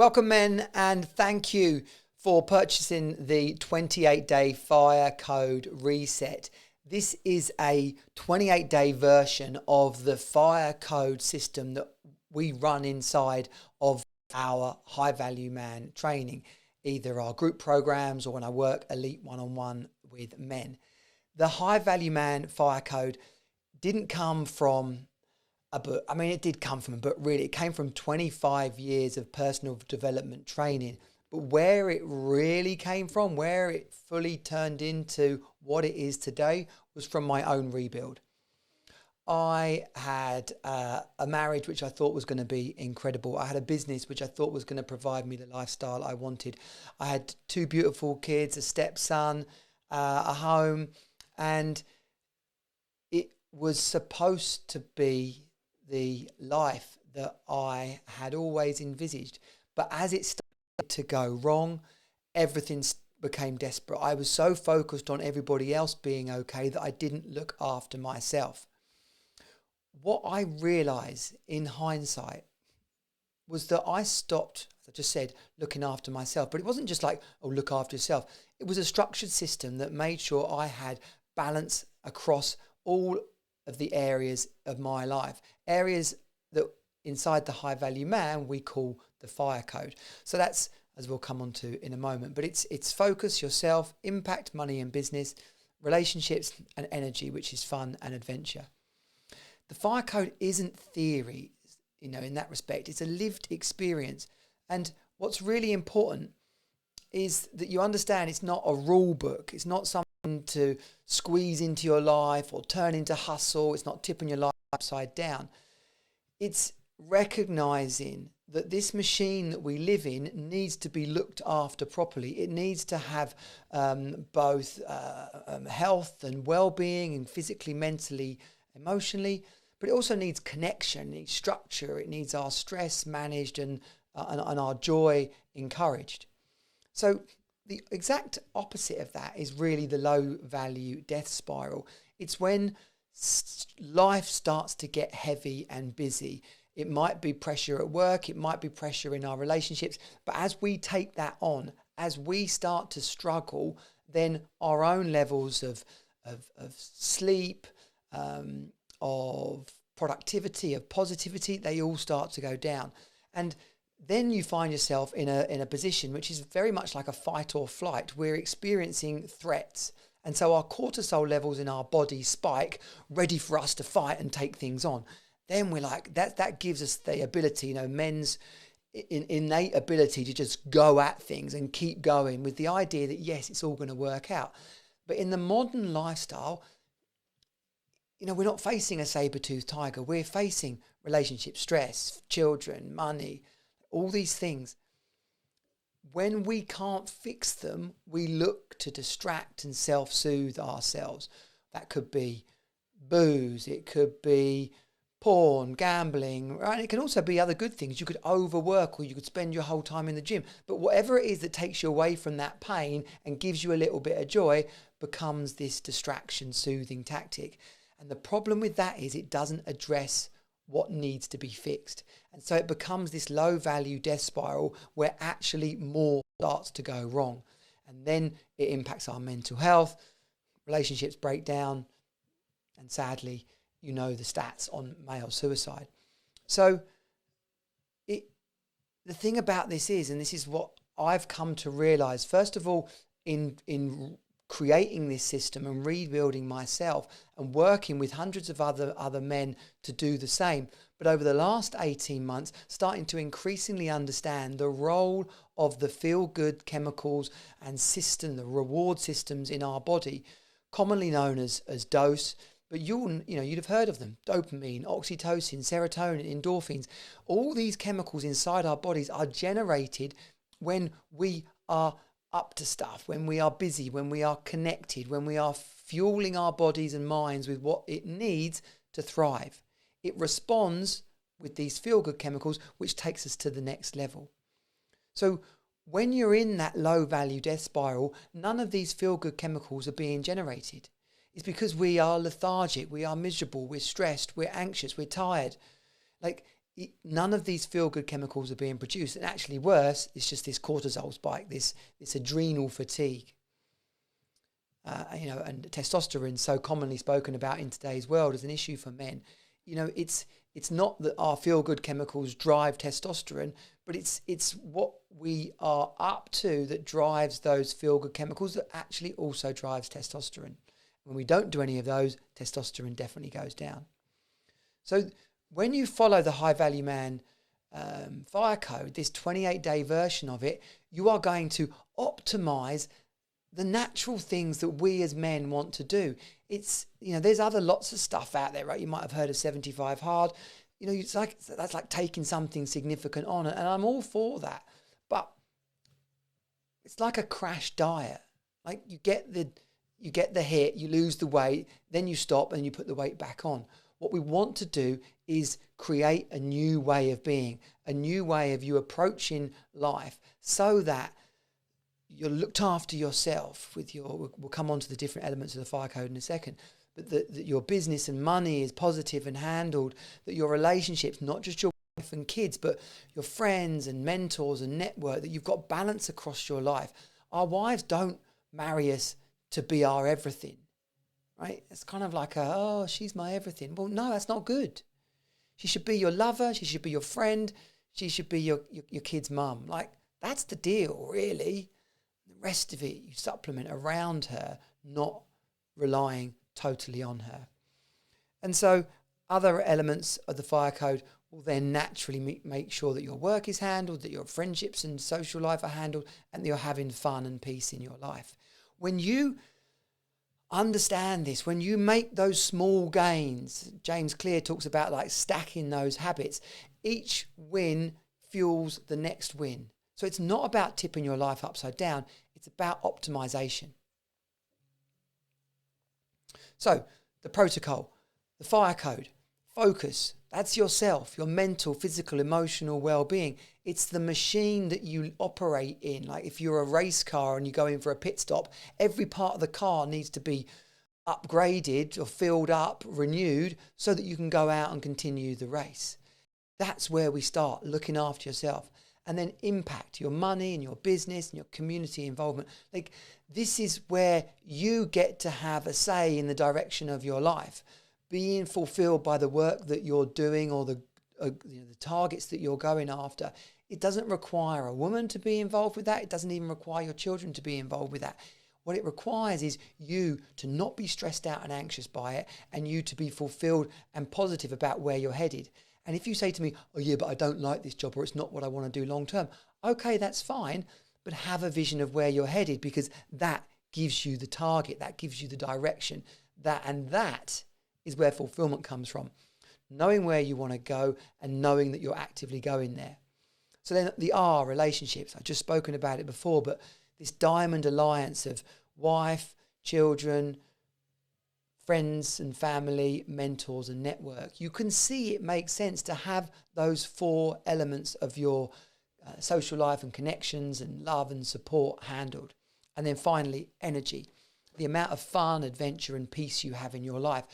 Welcome, men, and thank you for purchasing the 28-day fire code reset. This is a 28-day version of the fire code system that we run inside of our high value man training, either our group programs or when I work elite one-on-one with men. The high value man fire code didn't come from a book. I mean, it did come from a book, really. It came from 25 years of personal development training. But where it really came from, where it fully turned into what it is today, was from my own rebuild. I had a marriage which I thought was going to be incredible. I had a business which I thought was going to provide me the lifestyle I wanted. I had two beautiful kids, a stepson, a home, and it was supposed to be the life that I had always envisaged. But as it started to go wrong, everything became desperate. I was so focused on everybody else being okay that I didn't look after myself. What I realized in hindsight was that I stopped, as I just said, looking after myself. But it wasn't just like, oh, look after yourself. It was a structured system that made sure I had balance across all of the areas of my life, areas that inside the high value man we call the fire code. So that's, as we'll come on to in a moment, but it's focus, yourself, impact, money and business, relationships and energy, which is fun and adventure. The fire code isn't theory, in that respect. It's a lived experience. And what's really important is that you understand it's not a rule book. It's not something to squeeze into your life or turn into hustle. It's not tipping your life upside down. It's recognizing that this machine that we live in needs to be looked after properly. It needs to have both health and well-being, and physically, mentally, emotionally, but it also needs connection, it needs structure, it needs our stress managed and our joy encouraged. So the exact opposite of that is really the low value death spiral. It's when life starts to get heavy and busy. It might be pressure at work, it might be pressure in our relationships, but as we take that on, as we start to struggle, then our own levels of sleep, of productivity, of positivity, they all start to go down. And then you find yourself in a position which is very much like a fight or flight. We're experiencing threats. And so our cortisol levels in our body spike, ready for us to fight and take things on. Then we're like, that gives us the ability, men's innate ability to just go at things and keep going with the idea that, yes, it's all going to work out. But in the modern lifestyle, we're not facing a saber-toothed tiger. We're facing relationship stress, children, money, all these things. When we can't fix them, we look to distract and self-soothe ourselves. That could be booze, it could be porn, gambling, right? It can also be other good things. You could overwork, or you could spend your whole time in the gym. But whatever it is that takes you away from that pain and gives you a little bit of joy becomes this distraction soothing tactic. And the problem with that is it doesn't address what needs to be fixed. And so it becomes this low value death spiral where actually more starts to go wrong. And then it impacts our mental health, relationships break down, and sadly, the stats on male suicide. So the thing about this is, and this is what I've come to realize, first of all, in creating this system and rebuilding myself and working with hundreds of other men to do the same. But over the last 18 months, starting to increasingly understand the role of the feel-good chemicals and the reward systems in our body, commonly known as dose. But you'd have heard of them: dopamine, oxytocin, serotonin, endorphins. All these chemicals inside our bodies are generated when we are up to stuff, when we are busy, when we are connected, when we are fueling our bodies and minds with what it needs to thrive. It responds with these feel-good chemicals, which takes us to the next level. So when you're in that low-value death spiral, none of these feel-good chemicals are being generated. It's because we are lethargic, we are miserable, we're stressed, we're anxious, we're tired. none of these feel-good chemicals are being produced. And actually worse, it's just this cortisol spike, this adrenal fatigue. And testosterone, so commonly spoken about in today's world as an issue for men. It's not that our feel-good chemicals drive testosterone, but it's what we are up to that drives those feel-good chemicals that actually also drives testosterone. When we don't do any of those, testosterone definitely goes down. So when you follow the High Value Man fire code, this 28-day version of it, you are going to optimize the natural things that we as men want to do. It's, there's other lots of stuff out there, right? You might have heard of 75 hard. It's like, that's like taking something significant on, and I'm all for that. But it's like a crash diet. Like you get the hit, you lose the weight, then you stop and you put the weight back on. What we want to do is create a new way of being, a new way of you approaching life, so that you're looked after yourself with we'll come on to the different elements of the fire code in a second, but that your business and money is positive and handled, that your relationships, not just your wife and kids, but your friends and mentors and network, that you've got balance across your life. Our wives don't marry us to be our everything, right? It's kind of like she's my everything. Well, no, that's not good. She should be your lover. She should be your friend. She should be your kid's mum. Like, that's the deal, really. The rest of it, you supplement around her, not relying totally on her. And so other elements of the fire code will then naturally make sure that your work is handled, that your friendships and social life are handled, and that you're having fun and peace in your life. When you understand this, when you make those small gains, James Clear talks about like stacking those habits, each win fuels the next win. So it's not about tipping your life upside down, it's about optimization. So the protocol, the fire code, focus, that's yourself, your mental, physical, emotional well-being. It's the machine that you operate in. Like if you're a race car and you go in for a pit stop, every part of the car needs to be upgraded or filled up, renewed, so that you can go out and continue the race. That's where we start, looking after yourself. And then impact your money and your business and your community involvement. Like, this is where you get to have a say in the direction of your life, being fulfilled by the work that you're doing or the targets that you're going after. It doesn't require a woman to be involved with that. It doesn't even require your children to be involved with that. What it requires is you to not be stressed out and anxious by it, and you to be fulfilled and positive about where you're headed. And if you say to me, oh yeah, but I don't like this job, or it's not what I want to do long term. Okay, that's fine, but have a vision of where you're headed, because that gives you the target, that gives you the direction, that is where fulfillment comes from. Knowing where you want to go and knowing that you're actively going there. So then the R, relationships. I've just spoken about it before, but this diamond alliance of wife, children, friends and family, mentors and network. You can see it makes sense to have those four elements of your social life and connections and love and support handled. And then finally, energy. The amount of fun, adventure and peace you have in your life.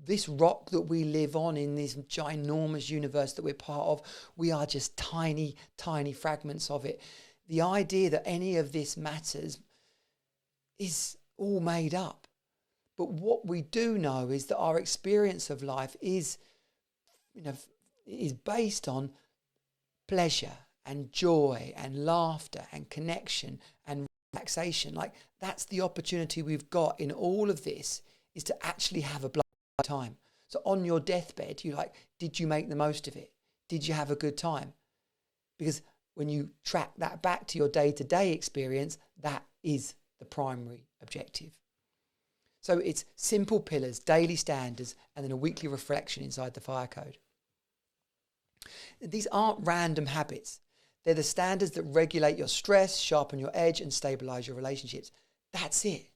This rock that we live on in this ginormous universe that we're part of, we are just tiny, tiny fragments of it. The idea that any of this matters is all made up. But what we do know is that our experience of life is based on pleasure and joy and laughter and connection and relaxation. Like, that's the opportunity we've got in all of this, is to actually have a bloody time. So on your deathbed, did you make the most of it? Did you have a good time? Because when you track that back to your day-to-day experience, that is the primary objective. So it's simple pillars, daily standards, and then a weekly reflection inside the fire code. These aren't random habits. They're the standards that regulate your stress, sharpen your edge, and stabilize your relationships. That's it.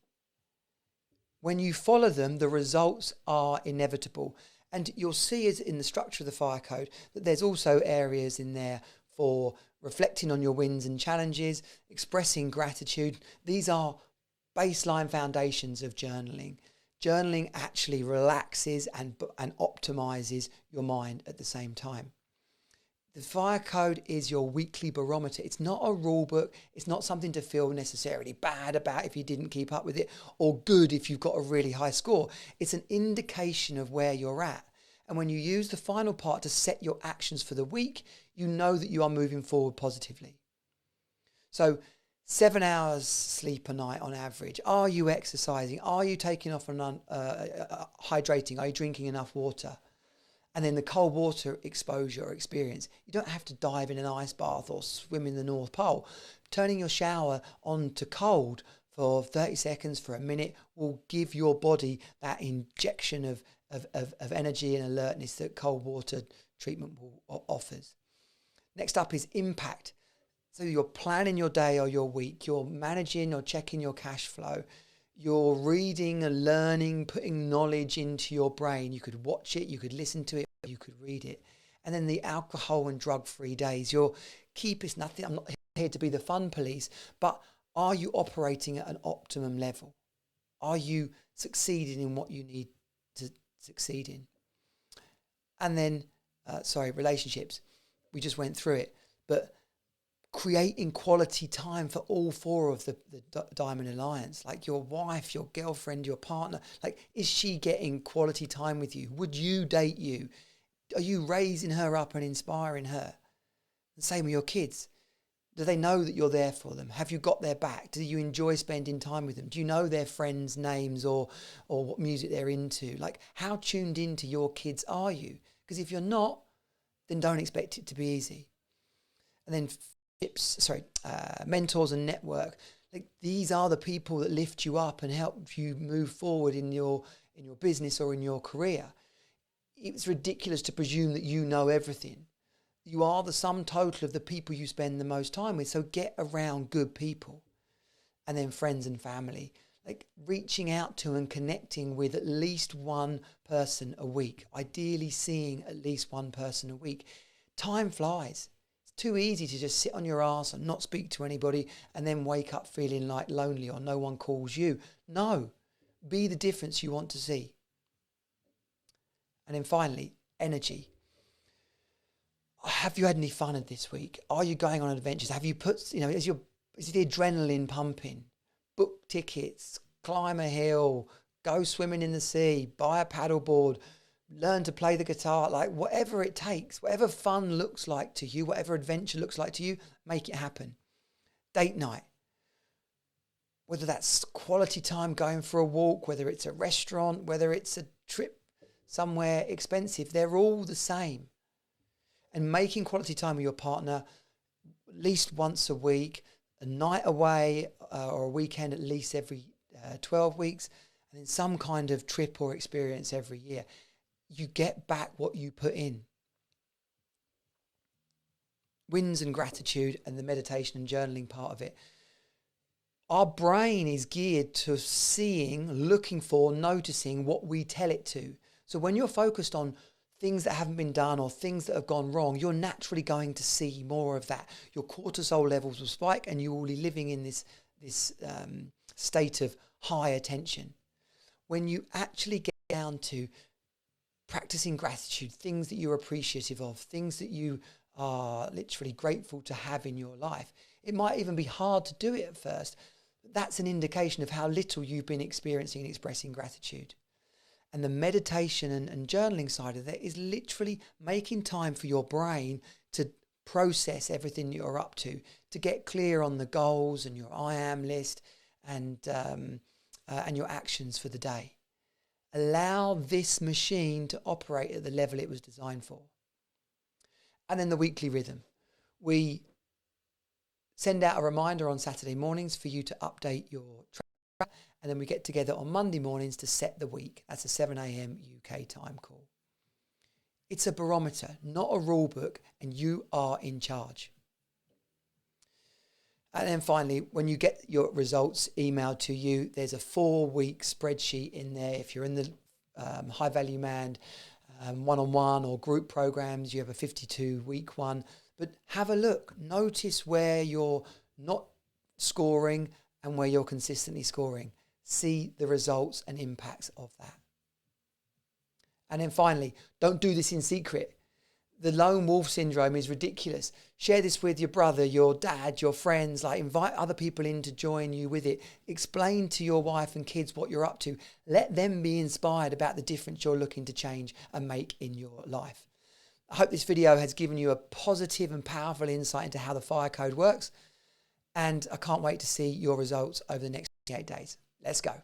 When you follow them, the results are inevitable. And you'll see as in the structure of the fire code that there's also areas in there for reflecting on your wins and challenges, expressing gratitude. These are baseline foundations of journaling. Journaling actually relaxes and optimizes your mind at the same time. The fire code is your weekly barometer. It's not a rule book. It's not something to feel necessarily bad about if you didn't keep up with it, or good if you've got a really high score. It's an indication of where you're at. And when you use the final part to set your actions for the week, you know that you are moving forward positively. So 7 hours sleep a night on average. Are you exercising? Are you taking off on hydrating? Are you drinking enough water? And then the cold water exposure or experience. You don't have to dive in an ice bath or swim in the North Pole. Turning your shower on to cold for 30 seconds, for a minute, will give your body that injection of energy and alertness that cold water treatment offers. Next up is impact. So you're planning your day or your week. You're managing or checking your cash flow. You're reading and learning, putting knowledge into your brain. You could watch it, you could listen to it, you could read it. And then the alcohol and drug-free days. It's nothing. I'm not here to be the fun police, but are you operating at an optimum level? Are you succeeding in what you need to succeed in? And then, relationships. We just went through it, but creating quality time for all four of the Diamond Alliance, like your wife, your girlfriend, your partner. Like, is she getting quality time with you? Would you date you? Are you raising her up and inspiring her? The same with your kids. Do they know that you're there for them? Have you got their back? Do you enjoy spending time with them? Do you know their friends' names or what music they're into? Like, how tuned into your kids are you? Because if you're not, then don't expect it to be easy. And then mentors and network. Like, these are the people that lift you up and help you move forward in your business or in your career. It's ridiculous to presume that you know everything. You are the sum total of the people you spend the most time with. So get around good people. And then friends and family. Like, reaching out to and connecting with at least one person a week. Ideally seeing at least one person a week. Time flies. Too easy to just sit on your ass and not speak to anybody and then wake up feeling like lonely or no one calls you. No, be the difference you want to see. And then finally, energy. Have you had any fun this week? Are you going on adventures? Have you put, is the adrenaline pumping? Book tickets, climb a hill, go swimming in the sea, buy a paddleboard, learn to play the guitar, like whatever it takes, whatever fun looks like to you, whatever adventure looks like to you, make it happen. Date night. Whether that's quality time going for a walk, whether it's a restaurant, whether it's a trip somewhere expensive, they're all the same. And making quality time with your partner at least once a week, a night away or a weekend at least every 12 weeks, and then some kind of trip or experience every year. You get back what you put in. Wins and gratitude and the meditation and journaling part of it. Our brain is geared to seeing, looking for, noticing what we tell it to. So when you're focused on things that haven't been done or things that have gone wrong, you're naturally going to see more of that. Your cortisol levels will spike and you will be living in this state of high attention. When you actually get down to practicing gratitude, things that you're appreciative of, things that you are literally grateful to have in your life. It might even be hard to do it at first, but that's an indication of how little you've been experiencing and expressing gratitude. And the meditation and journaling side of that is literally making time for your brain to process everything you're up to get clear on the goals and your I am list and your actions for the day. Allow this machine to operate at the level it was designed for. And then the weekly rhythm. We send out a reminder on Saturday mornings for you to update your track, and then we get together on Monday mornings to set the week. That's a 7 a.m. UK time call. It's a barometer, not a rule book, and you are in charge. And then finally, when you get your results emailed to you, there's a 4-week spreadsheet in there. If you're in the High Value Man one-on-one or group programs, you have a 52-week one. But have a look. Notice where you're not scoring and where you're consistently scoring. See the results and impacts of that. And then finally, don't do this in secret. The lone wolf syndrome is ridiculous. Share this with your brother, your dad, your friends, like invite other people in to join you with it. Explain to your wife and kids what you're up to. Let them be inspired about the difference you're looking to change and make in your life. I hope this video has given you a positive and powerful insight into how the fire code works. And I can't wait to see your results over the next 28 days. Let's go.